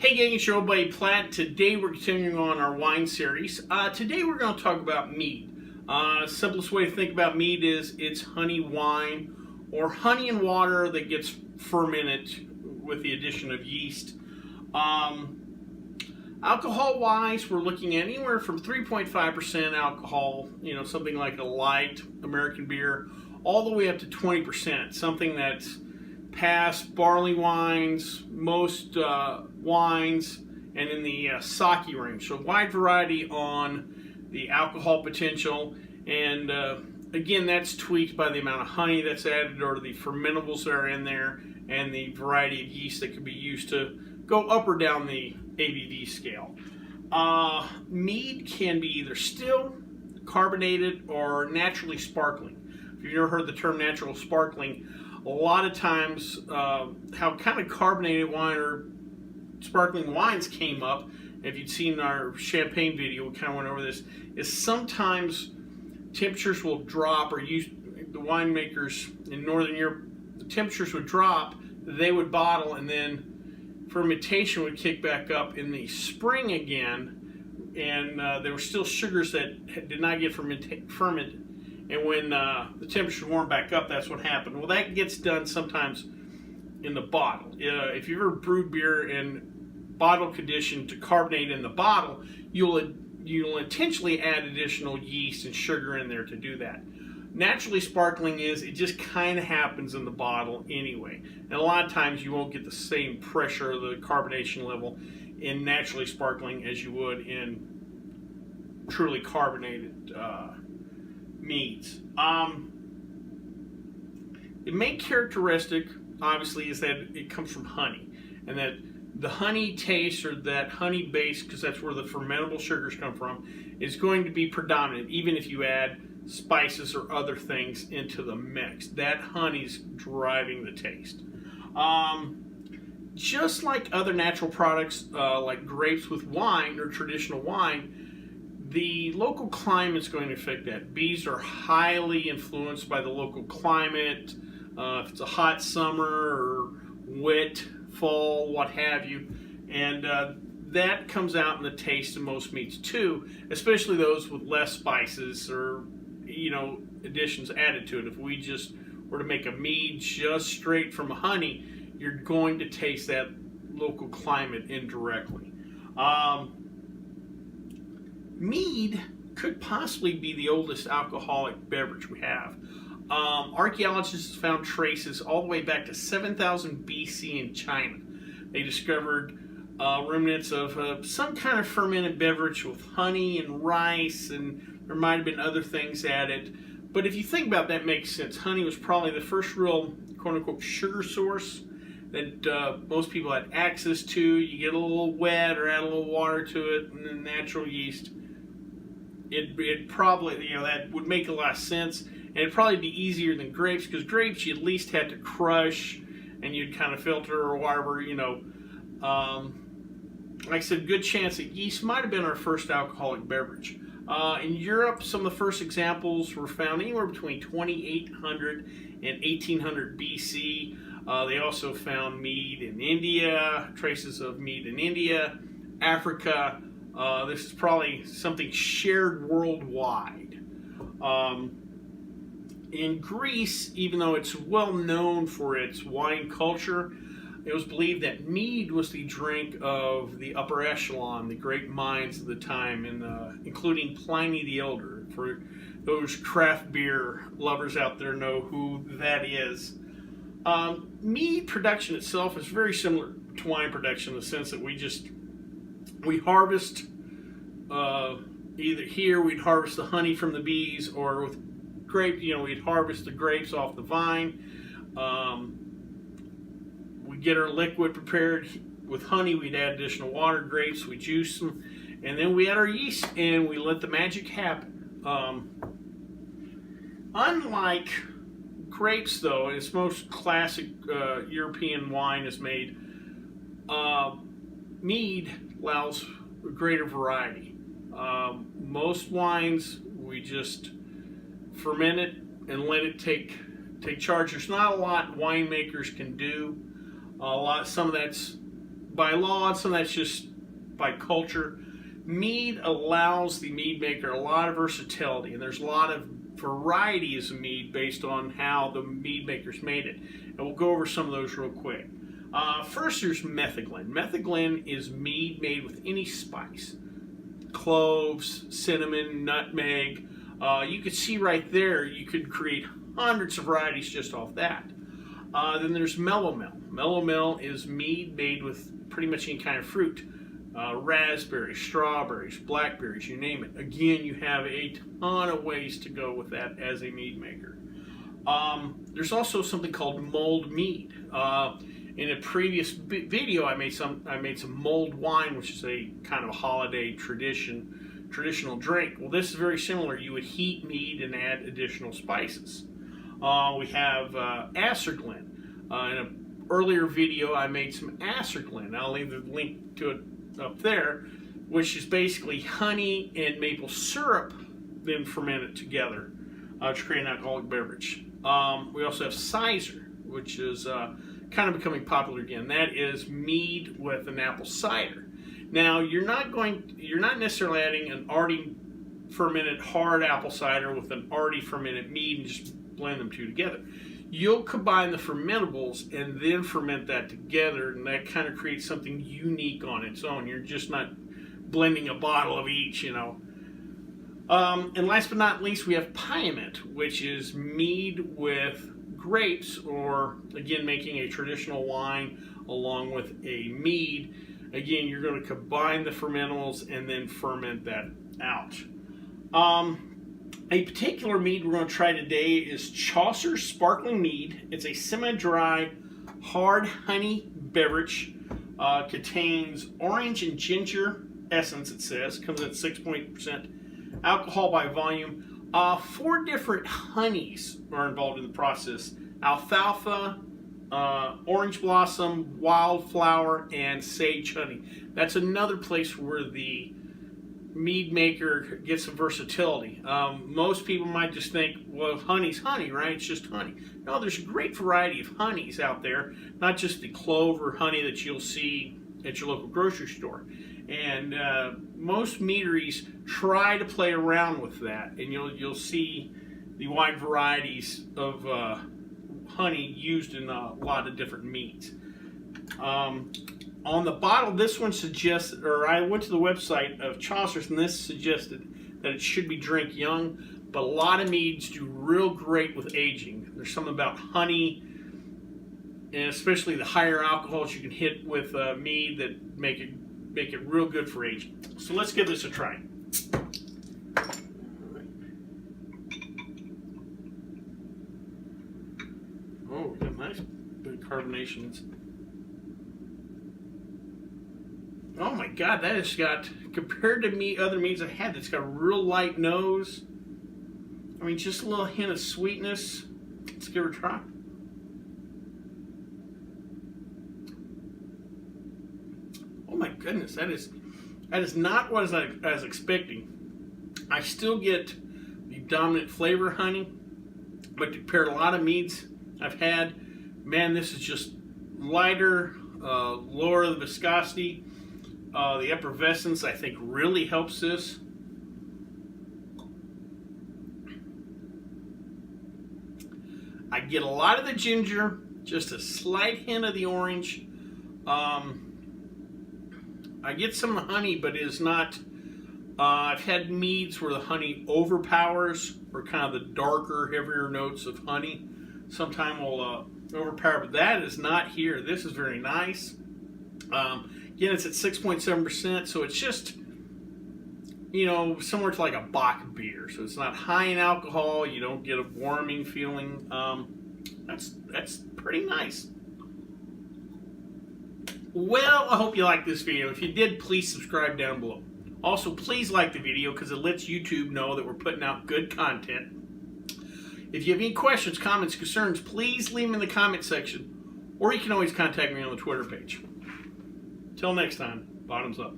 Hey gang, it's your old buddy Platt. Today we're continuing on our wine series. Today we're going to talk about mead. Simplest way to think about mead is it's honey wine or honey and water that gets fermented with the addition of yeast. Alcohol wise, we're looking at anywhere from 3.5% alcohol, something like a light American beer, all the way up to 20%, something that's past barley wines, most wines, and in the sake range. So wide variety on the alcohol potential, and again, that's tweaked by the amount of honey that's added or the fermentables that are in there, and the variety of yeast that can be used to go up or down the ABV scale. Mead can be either still, carbonated, or naturally sparkling. If you've never heard the term natural sparkling, a lot of times how kind of carbonated wine or sparkling wines came up, if you'd seen our champagne video, we kind of went over this, is sometimes temperatures will drop, or the winemakers in Northern Europe, the temperatures would drop, they would bottle, and then fermentation would kick back up in the spring again, and there were still sugars that did not get fermented. And when the temperature warmed back up, that's what happened. Well, that gets done sometimes in the bottle. If you ever brewed beer in bottle condition to carbonate in the bottle, you'll intentionally add additional yeast and sugar in there to do that. Naturally sparkling it just kind of happens in the bottle anyway. And a lot of times you won't get the same pressure of the carbonation level in naturally sparkling as you would in truly carbonated meads. The main characteristic, obviously, is that it comes from honey, and that the honey taste, or that honey base, because that's where the fermentable sugars come from, is going to be predominant, even if you add spices or other things into the mix. That honey's driving the taste. Just like other natural products, like grapes with wine or traditional wine, the local climate is going to affect that. Bees are highly influenced by the local climate. If it's a hot summer or wet fall, what have you, and that comes out in the taste of most meats too, especially those with less spices or additions added to it. If we just were to make a mead just straight from honey, you're going to taste that local climate indirectly. Mead could possibly be the oldest alcoholic beverage we have. Archaeologists found traces all the way back to 7000 BC in China. They discovered remnants of some kind of fermented beverage with honey and rice, and there might have been other things added. But if you think about that, makes sense. Honey was probably the first real quote-unquote sugar source that most people had access to. You get a little wet or add a little water to it, and then natural yeast. It probably, that would make a lot of sense, and it'd probably be easier than grapes, because grapes you at least had to crush, and you'd kind of filter or whatever, Like I said, good chance that yeast might have been our first alcoholic beverage. In Europe, some of the first examples were found anywhere between 2800 and 1800 BC. They also found mead in India, traces of mead in India, Africa. This is probably something shared worldwide. In Greece, even though it's well known for its wine culture, it was believed that mead was the drink of the upper echelon, the great minds of the time, including Pliny the Elder. For those craft beer lovers out there know who that is. Mead production itself is very similar to wine production in the sense that we harvest, either here we'd harvest the honey from the bees, or with grape, we'd harvest the grapes off the vine. We get our liquid prepared with honey, we'd add additional water, grapes, we juice them, and then we add our yeast and we let the magic happen. Unlike grapes, though, its most classic European wine is made, mead allows a greater variety. Most wines, we just ferment it and let it take charge. There's not a lot winemakers can do. Some of that's by law, and some of that's just by culture, mead allows the mead maker a lot of versatility, and there's a lot of varieties of mead based on how the mead makers made it. And we'll go over some of those real quick. First, there's metheglin. Metheglin is mead made with any spice. Cloves, cinnamon, nutmeg. You could see right there, you could create hundreds of varieties just off that. Then there's mellowmel. Mellowmel is mead made with pretty much any kind of fruit. Raspberries, strawberries, blackberries, you name it. Again, you have a ton of ways to go with that as a mead maker. There's also something called mulled mead. In a previous video, I made some mulled wine, which is a kind of a holiday traditional drink. Well, this is very similar. You would heat mead and add additional spices. We have acerglyn. In an earlier video, I made some acerglyn. I'll leave the link to it up there, which is basically honey and maple syrup, then fermented together to create an alcoholic beverage. We also have cider, which is kind of becoming popular again. That is mead with an apple cider. Now, you're not necessarily adding an already fermented hard apple cider with an already fermented mead and just blend them two together. You'll combine the fermentables and then ferment that together, and that kind of creates something unique on its own. You're just not blending a bottle of each, you know. And last but not least, we have piement, which is mead with grapes, or again, making a traditional wine along with a mead. Again, you're going to combine the fermentables and then ferment that out. A particular mead we're going to try today is Chaucer Sparkling Mead. It's a semi-dry, hard honey beverage. Contains orange and ginger essence, it says. Comes at 6% alcohol by volume. 4 different honeys are involved in the process. Alfalfa, orange blossom, wildflower, and sage honey. That's another place where the mead maker gets some versatility. Most people might just think, well, honey's honey, right? It's just honey. No, there's a great variety of honeys out there, not just the clove or honey that you'll see at your local grocery store. And most meaderies try to play around with that, and you'll see the wide varieties of honey used in a lot of different meats. On the bottle, this one suggests, or I went to the website of Chaucer's, and this suggested that it should be drank young, but a lot of meads do real great with aging. There's something about honey, and especially the higher alcohols you can hit with mead that make it real good for aging. So let's give this a try. Oh, we got nice big carbonations. Oh my God, that has got, compared to other meads I've had, it's got a real light nose. I mean, just a little hint of sweetness. Let's give it a try. Oh my goodness, that is not what I was expecting. I still get the dominant flavor honey, but compared to a lot of meads I've had, man, this is just lighter, lower the viscosity. The effervescence, I think, really helps this. I get a lot of the ginger, just a slight hint of the orange. I get some of the honey, but it is not... I've had meads where the honey overpowers, or kind of the darker, heavier notes of honey sometimes will overpower, but that is not here. This is very nice. Again, it's at 6.7%, so it's just, you know, similar to like a Bock beer. So it's not high in alcohol. You don't get a warming feeling. That's pretty nice. Well, I hope you liked this video. If you did, please subscribe down below. Also, please like the video because it lets YouTube know that we're putting out good content. If you have any questions, comments, concerns, please leave them in the comment section. Or you can always contact me on the Twitter page. Till next time, bottoms up.